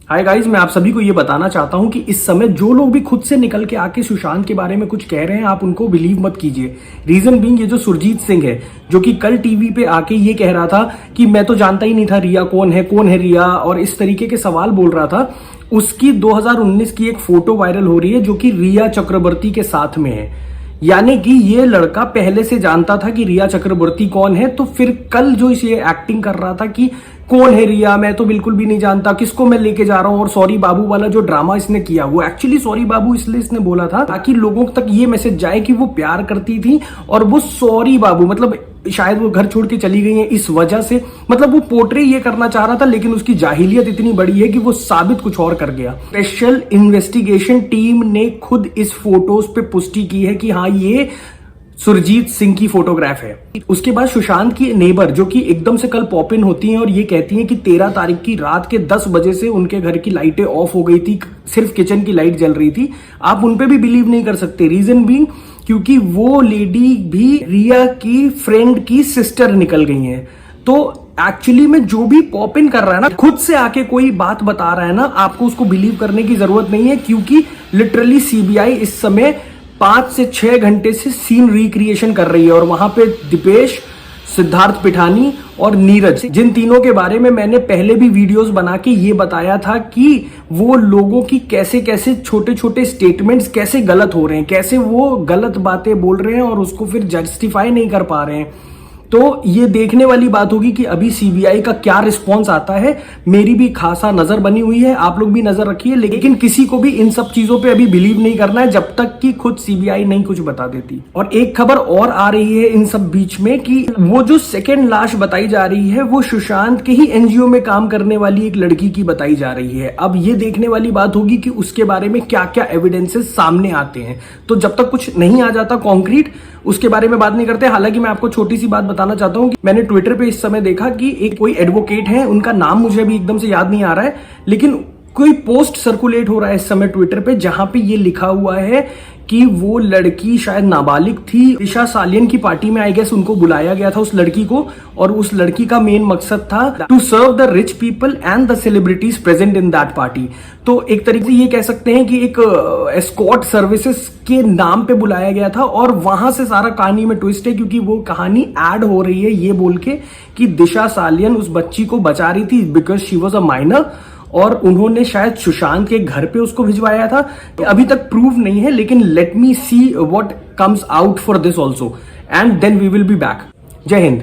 Hi guys, मैं आप सभी को ये बताना चाहता हूं कि इस समय जो लोग भी खुद से निकल के आके सुशांत के बारे में कुछ कह रहे हैं, आप उनको बिलीव मत कीजिए। रीजन बीइंग, ये जो सुरजीत सिंह है, जो कि कल टीवी पे आके ये कह रहा था कि मैं तो जानता ही नहीं था रिया कौन है रिया, और इस तरीके के सवाल बोल रहा था। उसकी 2019 की एक फोटो वायरल हो रही है जो कि रिया चक्रवर्ती के साथ में है। यानी कि ये लड़का पहले से जानता था कि रिया चक्रवर्ती कौन है। तो फिर कल जो इसे एक्टिंग कर रहा था कि कौन है रिया, मैं तो बिल्कुल भी नहीं जानता, किसको मैं लेके जा रहा हूं, और सॉरी बाबू वाला जो ड्रामा इसने किया, वो एक्चुअली सॉरी बाबू इसलिए इसने बोला था ताकि लोगों तक ये मैसेज जाए कि वो प्यार करती थी, और वो सॉरी बाबू मतलब शायद वो घर छोड़ के चली गई है इस वजह से, मतलब वो पोर्ट्रे ये करना चाह रहा था, लेकिन उसकी जाहिलियत इतनी बड़ी है कि वो साबित कुछ और कर गया। स्पेशल इन्वेस्टिगेशन टीम ने खुद इस फोटोज पे पुष्टि की है कि हाँ, ये सुरजीत सिंह की फोटोग्राफ है। उसके बाद सुशांत की नेबर जो कि एकदम से कल पॉप इन होती हैं और ये कहती हैं कि 13 तारीख की रात के 10 बजे से उनके घर की लाइटें ऑफ हो गई थी, सिर्फ किचन की लाइट जल रही थी। आप उन पे भी बिलीव नहीं कर सकते। रीजन बीइंग, क्योंकि वो लेडी भी रिया की फ्रेंड की सिस्टर निकल गई है। तो एक्चुअली में जो भी पॉप इन कर रहा है ना, खुद से आके कोई बात बता रहा है ना, आपको उसको बिलीव करने की जरूरत नहीं है, क्योंकि लिटरली सीबीआई इस समय 5 से 6 घंटे से सीन रिक्रिएशन कर रही है, और वहां पे दीपेश, सिद्धार्थ पिठानी और नीरज, जिन तीनों के बारे में मैंने पहले भी वीडियोस बना के ये बताया था कि वो लोगों की कैसे कैसे छोटे छोटे स्टेटमेंट्स कैसे गलत हो रहे हैं, कैसे वो गलत बातें बोल रहे हैं और उसको फिर जस्टिफाई नहीं कर पा रहे हैं। तो ये देखने वाली बात होगी कि अभी सीबीआई का क्या रिस्पॉन्स आता है। मेरी भी खासा नजर बनी हुई है, आप लोग भी नजर रखिए, लेकिन किसी को भी इन सब चीजों पे अभी बिलीव नहीं करना है जब तक कि खुद सीबीआई नहीं कुछ बता देती। और एक खबर और आ रही है इन सब बीच में कि वो जो सेकेंड लाश बताई जा रही है वो सुशांत के ही एनजीओ में काम करने वाली एक लड़की की बताई जा रही है। अब ये देखने वाली बात होगी कि उसके बारे में क्या क्या एविडेंसेस सामने आते हैं। तो जब तक कुछ नहीं आ जाता कॉन्क्रीट, उसके बारे में बात नहीं करते। हालांकि मैं आपको छोटी सी बात बताना चाहता हूं कि मैंने ट्विटर पे इस समय देखा कि एक कोई एडवोकेट है, उनका नाम मुझे अभी एकदम से याद नहीं आ रहा है, लेकिन कोई पोस्ट सर्कुलेट हो रहा है इस समय ट्विटर पे जहां पे ये लिखा हुआ है कि वो लड़की शायद नाबालिग थी। दिशा सालियन की पार्टी में आई गेस उनको बुलाया गया था उस लड़की को, और उस लड़की का मेन मकसद था to serve the rich people and the celebrities present in that party. तो एक तरीके से ये कह सकते हैं कि एक एस्कॉर्ट सर्विसेज के नाम पे बुलाया गया था, और वहां से सारा कहानी में ट्विस्ट है, क्योंकि वो कहानी ऐड हो रही है ये बोल के कि दिशा सालियन उस बच्ची को बचा रही थी because she was a minor, और उन्होंने शायद सुशांत के घर पे उसको भिजवाया था। अभी तक प्रूव नहीं है, लेकिन let me see what comes out for this also, and then we will be back. जय हिंद।